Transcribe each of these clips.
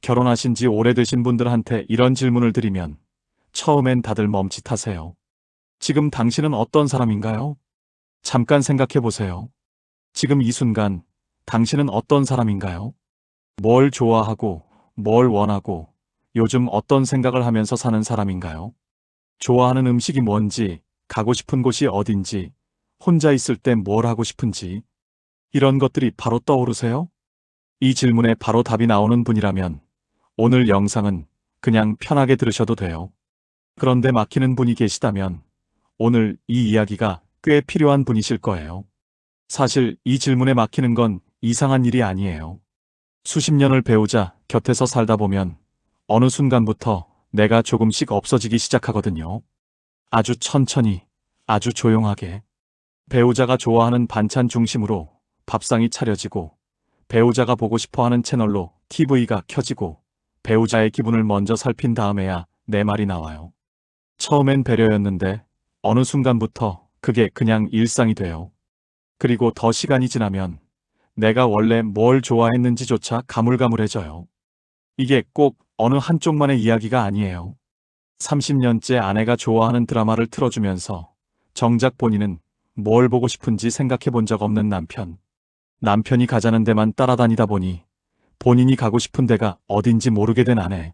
결혼하신 지 오래되신 분들한테 이런 질문을 드리면 처음엔 다들 멈칫하세요. 지금 당신은 어떤 사람인가요? 잠깐 생각해 보세요. 지금 이 순간 당신은 어떤 사람인가요? 뭘 좋아하고, 뭘 원하고, 요즘 어떤 생각을 하면서 사는 사람인가요? 좋아하는 음식이 뭔지, 가고 싶은 곳이 어딘지, 혼자 있을 때 뭘 하고 싶은지, 이런 것들이 바로 떠오르세요? 이 질문에 바로 답이 나오는 분이라면 오늘 영상은 그냥 편하게 들으셔도 돼요. 그런데 막히는 분이 계시다면 오늘 이 이야기가 꽤 필요한 분이실 거예요. 사실 이 질문에 막히는 건 이상한 일이 아니에요. 수십 년을 배우자 곁에서 살다 보면 어느 순간부터 내가 조금씩 없어지기 시작하거든요. 아주 천천히, 아주 조용하게. 배우자가 좋아하는 반찬 중심으로 밥상이 차려지고, 배우자가 보고 싶어하는 채널로 TV가 켜지고, 배우자의 기분을 먼저 살핀 다음에야 내 말이 나와요. 처음엔 배려였는데 어느 순간부터 그게 그냥 일상이 돼요. 그리고 더 시간이 지나면 내가 원래 뭘 좋아했는지조차 가물가물해져요. 이게 꼭 어느 한쪽만의 이야기가 아니에요. 30년째 아내가 좋아하는 드라마를 틀어주면서 정작 본인은 뭘 보고 싶은지 생각해 본 적 없는 남편. 남편이 가자는 데만 따라다니다 보니 본인이 가고 싶은 데가 어딘지 모르게 된 아내.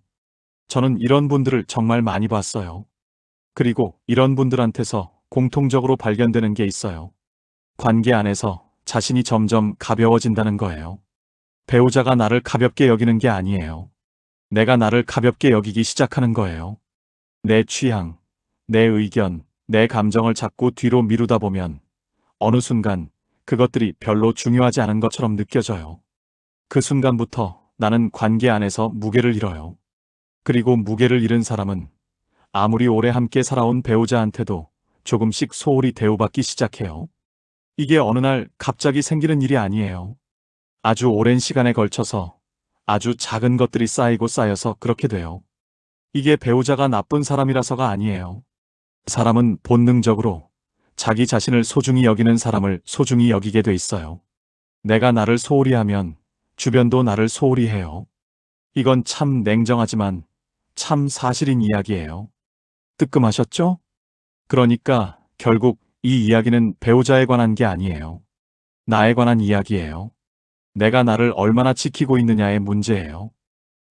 저는 이런 분들을 정말 많이 봤어요. 그리고 이런 분들한테서 공통적으로 발견되는 게 있어요. 관계 안에서 자신이 점점 가벼워진다는 거예요. 배우자가 나를 가볍게 여기는 게 아니에요. 내가 나를 가볍게 여기기 시작하는 거예요. 내 취향, 내 의견, 내 감정을 자꾸 뒤로 미루다 보면 어느 순간 그것들이 별로 중요하지 않은 것처럼 느껴져요. 그 순간부터 나는 관계 안에서 무게를 잃어요. 그리고 무게를 잃은 사람은 아무리 오래 함께 살아온 배우자한테도 조금씩 소홀히 대우받기 시작해요. 이게 어느 날 갑자기 생기는 일이 아니에요. 아주 오랜 시간에 걸쳐서 아주 작은 것들이 쌓이고 쌓여서 그렇게 돼요. 이게 배우자가 나쁜 사람이라서가 아니에요. 사람은 본능적으로 자기 자신을 소중히 여기는 사람을 소중히 여기게 돼 있어요. 내가 나를 소홀히 하면 주변도 나를 소홀히 해요. 이건 참 냉정하지만 참 사실인 이야기예요. 뜨끔하셨죠? 그러니까 결국 이 이야기는 배우자에 관한 게 아니에요. 나에 관한 이야기예요. 내가 나를 얼마나 지키고 있느냐의 문제예요.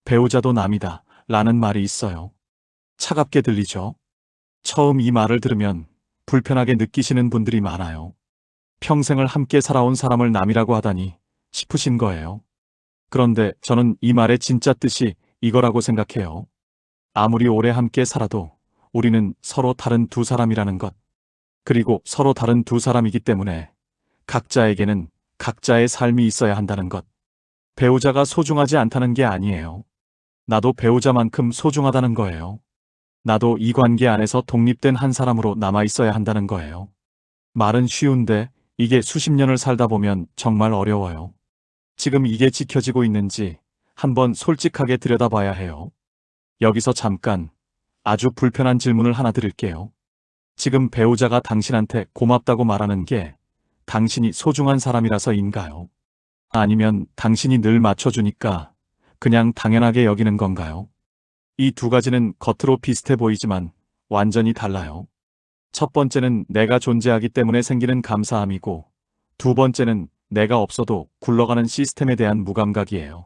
배우자도 남이다 라는 말이 있어요. 차갑게 들리죠? 처음 이 말을 들으면 불편하게 느끼시는 분들이 많아요. 평생을 함께 살아온 사람을 남이라고 하다니 싶으신 거예요. 그런데 저는 이 말의 진짜 뜻이 이거라고 생각해요. 아무리 오래 함께 살아도 우리는 서로 다른 두 사람이라는 것. 그리고 서로 다른 두 사람이기 때문에 각자에게는 각자의 삶이 있어야 한다는 것. 배우자가 소중하지 않다는 게 아니에요. 나도 배우자만큼 소중하다는 거예요. 나도 이 관계 안에서 독립된 한 사람으로 남아 있어야 한다는 거예요. 말은 쉬운데 이게 수십 년을 살다 보면 정말 어려워요. 지금 이게 지켜지고 있는지 한번 솔직하게 들여다봐야 해요. 여기서 잠깐 아주 불편한 질문을 하나 드릴게요. 지금 배우자가 당신한테 고맙다고 말하는 게 당신이 소중한 사람이라서인가요? 아니면 당신이 늘 맞춰주니까 그냥 당연하게 여기는 건가요? 이 두 가지는 겉으로 비슷해 보이지만 완전히 달라요. 첫 번째는 내가 존재하기 때문에 생기는 감사함이고, 두 번째는 내가 없어도 굴러가는 시스템에 대한 무감각이에요.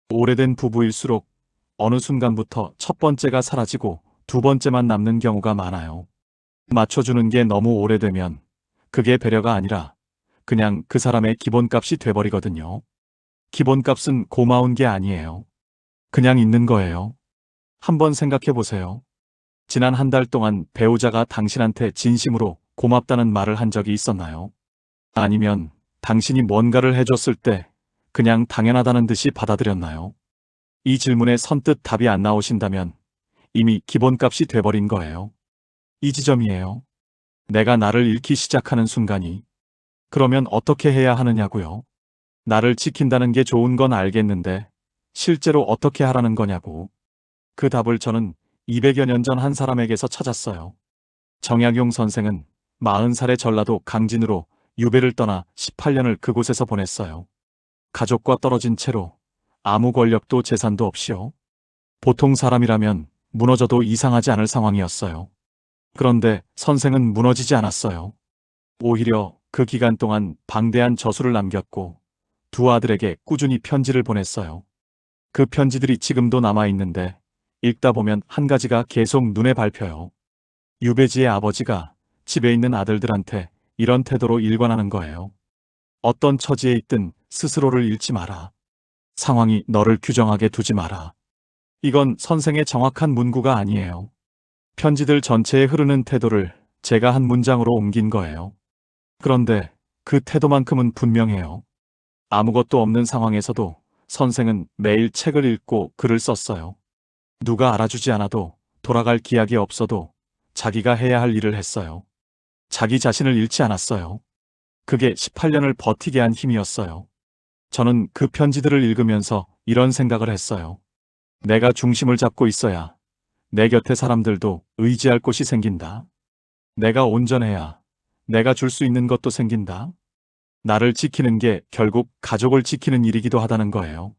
오래된 부부일수록 어느 순간부터 첫 번째가 사라지고 두 번째만 남는 경우가 많아요. 맞춰주는 게 너무 오래되면 그게 배려가 아니라 그냥 그 사람의 기본값이 돼버리거든요. 기본값은 고마운 게 아니에요. 그냥 있는 거예요. 한번 생각해 보세요. 지난 한 달 동안 배우자가 당신한테 진심으로 고맙다는 말을 한 적이 있었나요? 아니면 당신이 뭔가를 해줬을 때 그냥 당연하다는 듯이 받아들였나요? 이 질문에 선뜻 답이 안 나오신다면 이미 기본값이 돼버린 거예요. 이 지점이에요. 내가 나를 잃기 시작하는 순간이. 그러면 어떻게 해야 하느냐고요? 나를 지킨다는 게 좋은 건 알겠는데 실제로 어떻게 하라는 거냐고. 그 답을 저는 200여 년 전 한 사람에게서 찾았어요. 정약용 선생은 40살의 전라도 강진으로 유배를 떠나 18년을 그곳에서 보냈어요. 가족과 떨어진 채로 아무 권력도 재산도 없이요. 보통 사람이라면 무너져도 이상하지 않을 상황이었어요. 그런데 선생은 무너지지 않았어요. 오히려 그 기간 동안 방대한 저수를 남겼고 두 아들에게 꾸준히 편지를 보냈어요. 그 편지들이 지금도 남아있는데 읽다 보면 한 가지가 계속 눈에 밟혀요. 유배지의 아버지가 집에 있는 아들들한테 이런 태도로 일관하는 거예요. 어떤 처지에 있든 스스로를 잃지 마라. 상황이 너를 규정하게 두지 마라. 이건 선생의 정확한 문구가 아니에요. 편지들 전체에 흐르는 태도를 제가 한 문장으로 옮긴 거예요. 그런데 그 태도만큼은 분명해요. 아무것도 없는 상황에서도 선생은 매일 책을 읽고 글을 썼어요. 누가 알아주지 않아도 돌아갈 기약이 없어도 자기가 해야 할 일을 했어요. 자기 자신을 잃지 않았어요. 그게 18년을 버티게 한 힘이었어요. 저는 그 편지들을 읽으면서 이런 생각을 했어요. 내가 중심을 잡고 있어야 내 곁에 사람들도 의지할 곳이 생긴다. 내가 온전해야 내가 줄 수 있는 것도 생긴다. 나를 지키는 게 결국 가족을 지키는 일이기도 하다는 거예요.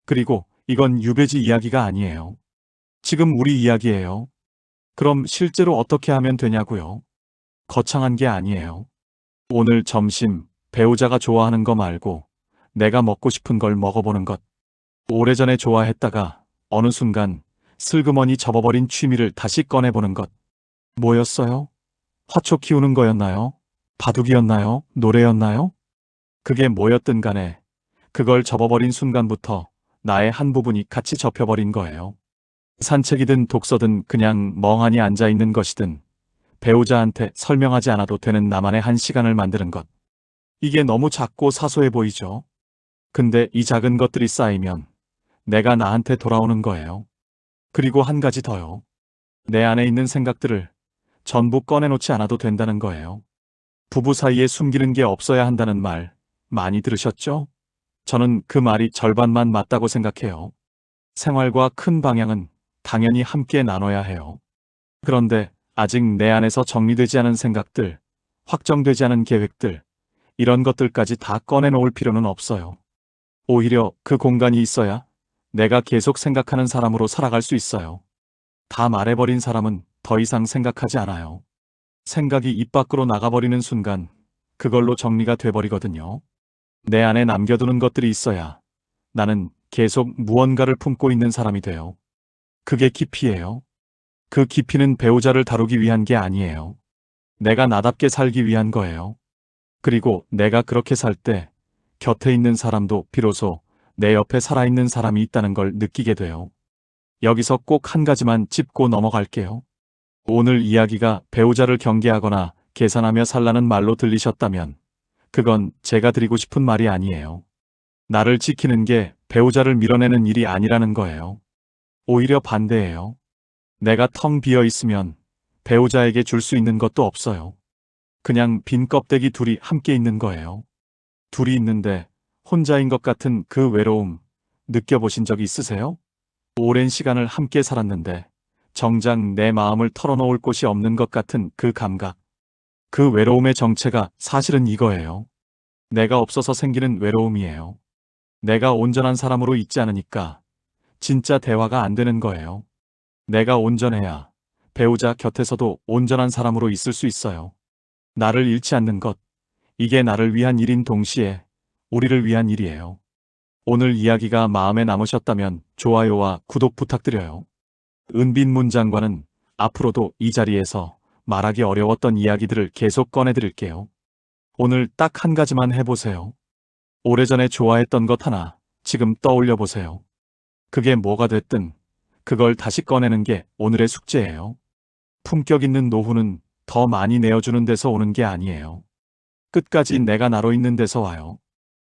그리고 이건 유배지 이야기가 아니에요. 지금 우리 이야기예요. 그럼 실제로 어떻게 하면 되냐고요? 거창한 게 아니에요. 오늘 점심 배우자가 좋아하는 거 말고 내가 먹고 싶은 걸 먹어보는 것. 오래전에 좋아했다가 어느 순간 슬그머니 접어버린 취미를 다시 꺼내보는 것. 뭐였어요? 화초 키우는 거였나요? 바둑이었나요? 노래였나요? 그게 뭐였든 간에 그걸 접어버린 순간부터 나의 한 부분이 같이 접혀버린 거예요. 산책이든 독서든 그냥 멍하니 앉아있는 것이든 배우자한테 설명하지 않아도 되는 나만의 한 시간을 만드는 것. 이게 너무 작고 사소해 보이죠? 근데 이 작은 것들이 쌓이면 내가 나한테 돌아오는 거예요. 그리고 한 가지 더요. 내 안에 있는 생각들을 전부 꺼내놓지 않아도 된다는 거예요. 부부 사이에 숨기는 게 없어야 한다는 말 많이 들으셨죠? 저는 그 말이 절반만 맞다고 생각해요. 생활과 큰 방향은 당연히 함께 나눠야 해요. 그런데 아직 내 안에서 정리되지 않은 생각들, 확정되지 않은 계획들, 이런 것들까지 다 꺼내놓을 필요는 없어요. 오히려 그 공간이 있어야 내가 계속 생각하는 사람으로 살아갈 수 있어요. 다 말해버린 사람은 더 이상 생각하지 않아요. 생각이 입 밖으로 나가버리는 순간 그걸로 정리가 돼버리거든요. 내 안에 남겨두는 것들이 있어야 나는 계속 무언가를 품고 있는 사람이 돼요. 그게 깊이예요. 그 깊이는 배우자를 다루기 위한 게 아니에요. 내가 나답게 살기 위한 거예요. 그리고 내가 그렇게 살 때 곁에 있는 사람도 비로소 내 옆에 살아있는 사람이 있다는 걸 느끼게 돼요. 여기서 꼭 한 가지만 짚고 넘어갈게요. 오늘 이야기가 배우자를 경계하거나 계산하며 살라는 말로 들리셨다면 그건 제가 드리고 싶은 말이 아니에요. 나를 지키는 게 배우자를 밀어내는 일이 아니라는 거예요. 오히려 반대예요. 내가 텅 비어 있으면 배우자에게 줄 수 있는 것도 없어요. 그냥 빈 껍데기 둘이 함께 있는 거예요. 둘이 있는데 혼자인 것 같은 그 외로움 느껴보신 적 있으세요? 오랜 시간을 함께 살았는데 정작 내 마음을 털어놓을 곳이 없는 것 같은 그 감각. 그 외로움의 정체가 사실은 이거예요. 내가 없어서 생기는 외로움이에요. 내가 온전한 사람으로 있지 않으니까 진짜 대화가 안 되는 거예요. 내가 온전해야 배우자 곁에서도 온전한 사람으로 있을 수 있어요. 나를 잃지 않는 것, 이게 나를 위한 일인 동시에 우리를 위한 일이에요. 오늘 이야기가 마음에 남으셨다면 좋아요와 구독 부탁드려요. 은빈 문장관은 앞으로도 이 자리에서 말하기 어려웠던 이야기들을 계속 꺼내드릴게요. 오늘 딱 한 가지만 해보세요. 오래전에 좋아했던 것 하나 지금 떠올려 보세요. 그게 뭐가 됐든 그걸 다시 꺼내는 게 오늘의 숙제예요. 품격 있는 노후는 더 많이 내어주는 데서 오는 게 아니에요. 끝까지 내가 나로 있는 데서 와요.